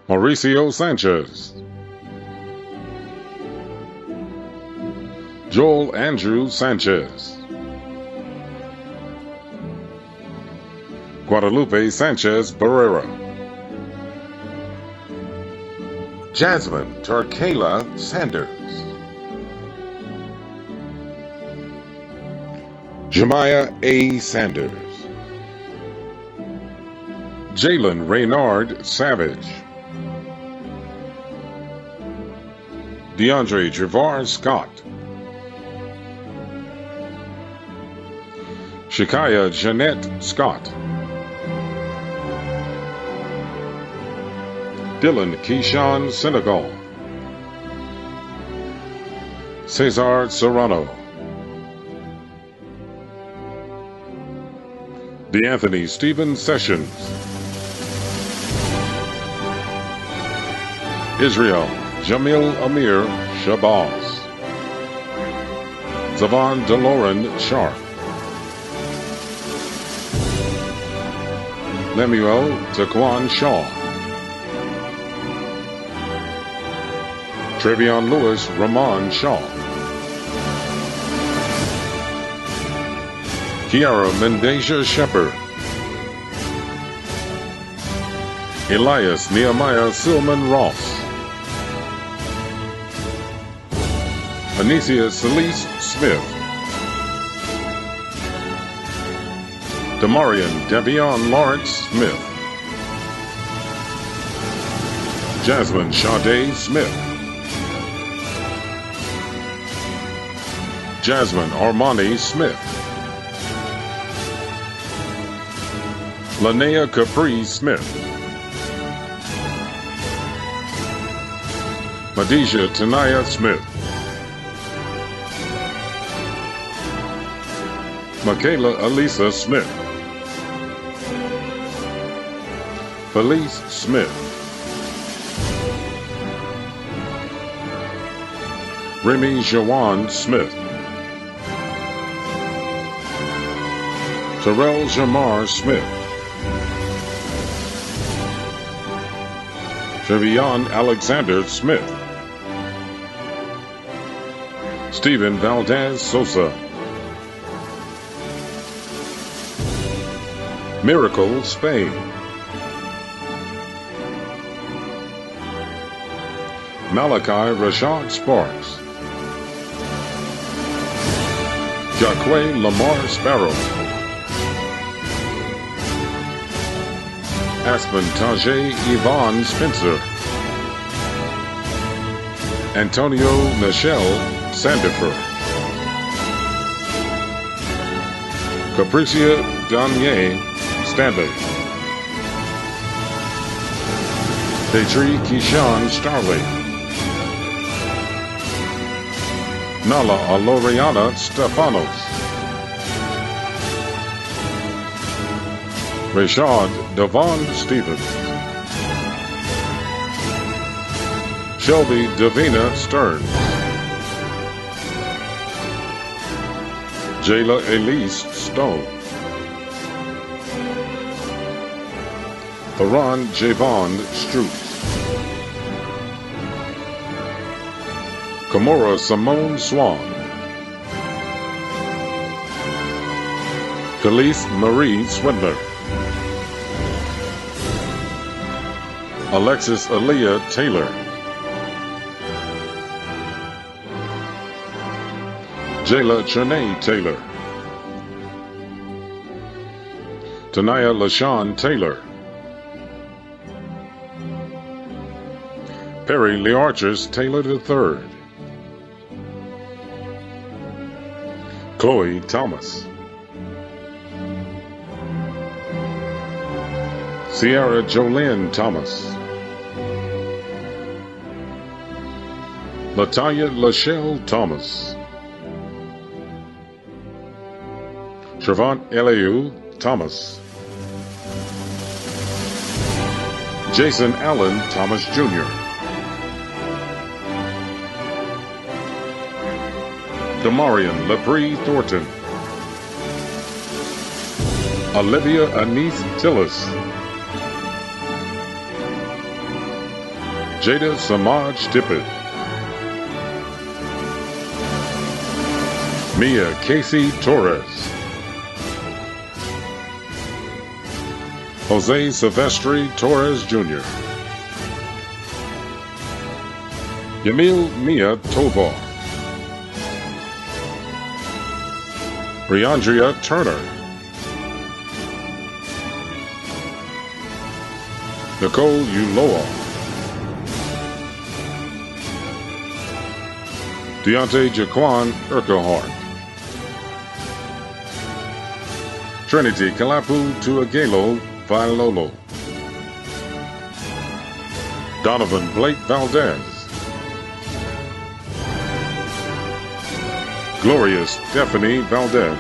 Mauricio Sanchez. Joel Andrew Sanchez. Guadalupe Sanchez Barrera. Jasmine Turkayla Sanders. Jemiah A. Sanders. Jalen Raynard Savage. DeAndre Javar Scott. Shikaya Jeanette Scott. Dylan Keyshawn Senegal. Cesar Serrano. DeAnthony Stephen Sessions. Israel Jamil Amir Shabazz. Zavon DeLorean Sharp. Lemuel Taquan Shaw. Trevion Lewis Ramon Shaw. Kiara Mendeja Shepard. Elias Nehemiah Silman Ross. Anicia Celeste Smith. Demarion Devion Lawrence Smith. Jasmine Sade Smith. Jasmine Armani Smith. Linnea Capri Smith. Madisha Tanaya Smith. Michaela Elisa Smith. Felice Smith. Remy Jawan Smith. Terrell Jamar Smith. Trevion Alexander Smith. Stephen Valdez Sosa. Miracle Spain. Malachi Rashad Sparks. Jacque Lamar Sparrow. Aspen Tajay Yvonne Spencer. Antonio Michelle Sandifer. Capricia Danier Stanley. Deidre Keyshawn Starley. Nala Aloriana Stefanos. Rashad Devon Stevens. Shelby Davina Stearns. Jayla Elise Stone. Theron Javon Strutz. Kamora Simone Swan. Khalees Marie Swindler. Alexis Aaliyah Taylor. Jayla Trinae Taylor. Tanaya LaShawn Taylor. Perry Learchus Taylor III. Chloe Thomas. Sierra Jolynn Thomas, Latanya Lachelle Thomas, Trevant Eliu Thomas, Jason Allen Thomas Jr., Damarian Lepre Thornton, Olivia Anise Tillis, Jada Samaj Tippett, Mia Casey Torres, Jose Silvestri Torres Jr., Yamil Mia Tovar, Briandria Turner, Nicole Uloa, Deontay Jaquan Urquhart, Trinity Kalapu Tuagelo Vailolo, Donovan Blake Valdez, Gloria Stephanie Valdez,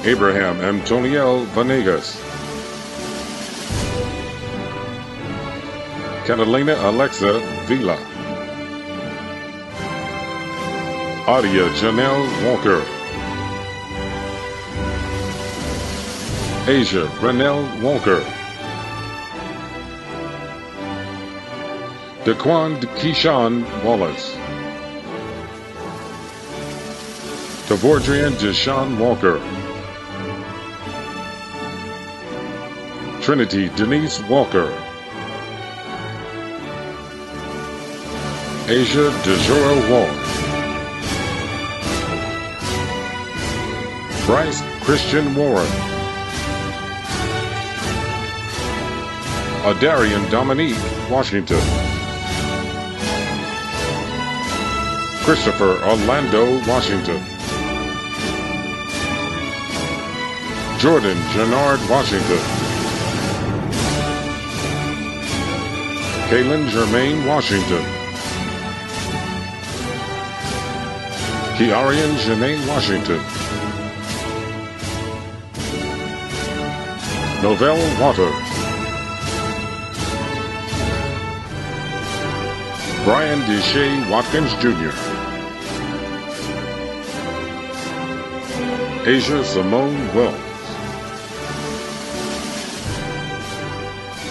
Abraham Antoniel Vanegas, Catalina Alexa Vila, Adia Janelle Walker, Asia Renelle Walker, Daquan Keyshawn Wallace, Tavordrian Deshaun Walker, Trinity Denise Walker, Asia DeJora Ward, Bryce Christian Warren, Adarian Dominique Washington, Christopher Orlando Washington, Jordan Jernard Washington, Kaylin Germain Washington, Kiarian Janae Washington, Novell Waters, Brian Deshae Watkins Jr., Asia Simone Wells,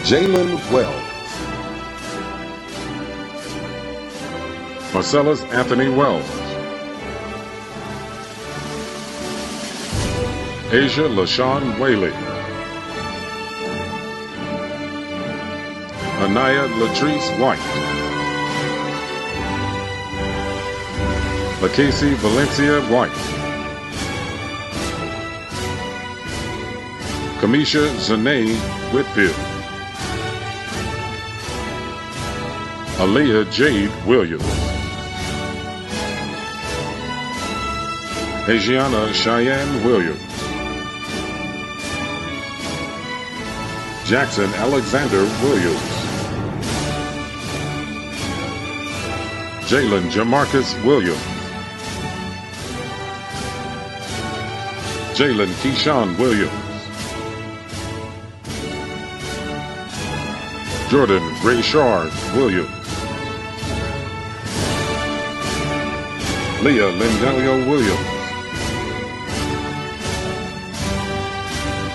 Jalen Wells, Marcellus Anthony Wells, Asia LaShawn Whaley, Anaya Latrice White, LaCasey Valencia White, Kamisha Zanae Whitfield, Aaliyah Jade Williams, Asiana Cheyenne Williams, Jackson Alexander Williams, Jalen Jamarcus Williams, Jalen Keyshawn Williams, Jordan Rayshard Williams, Leah Lindelio Williams,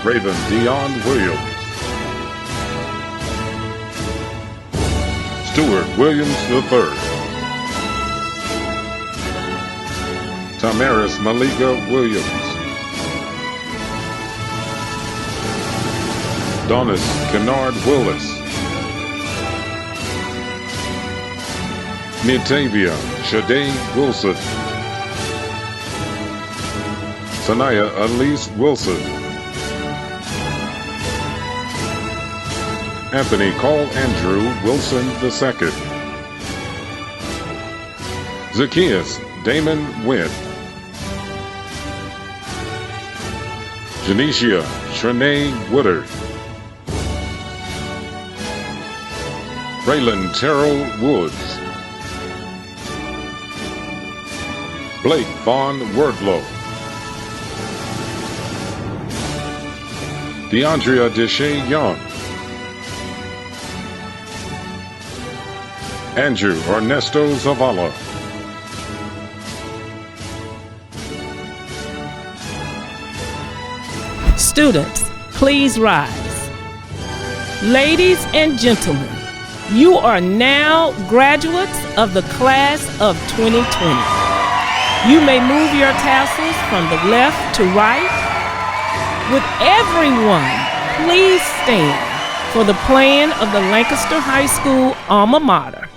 Raven Dion Williams, Stuart Williams III, Tamaris Malika Williams, Donis Kennard Willis, Nitavia Shade Wilson, Sanaya Elise Wilson, Anthony Cole Andrew Wilson II, Zacchaeus Damon Wynn, Janicia Trinae Woodard, Braylon Terrell Woods, Blake Vaughn Wordlow, DeAndrea Deshae Young, Andrew Ernesto Zavala, Students, please rise. Ladies and gentlemen, you are now graduates of the class of 2020. You may move your tassels from the left to right. Would everyone please stand for the playing of the Lancaster High School alma mater?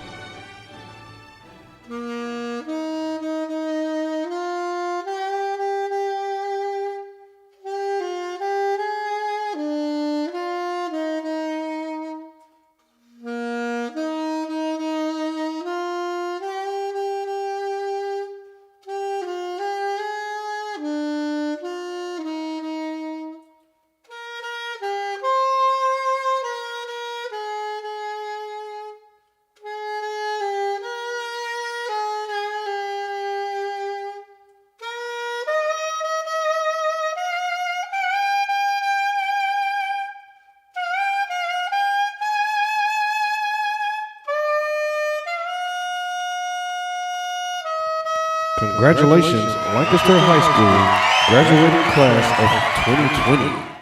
Congratulations, Lancaster High School, graduating class of 2020.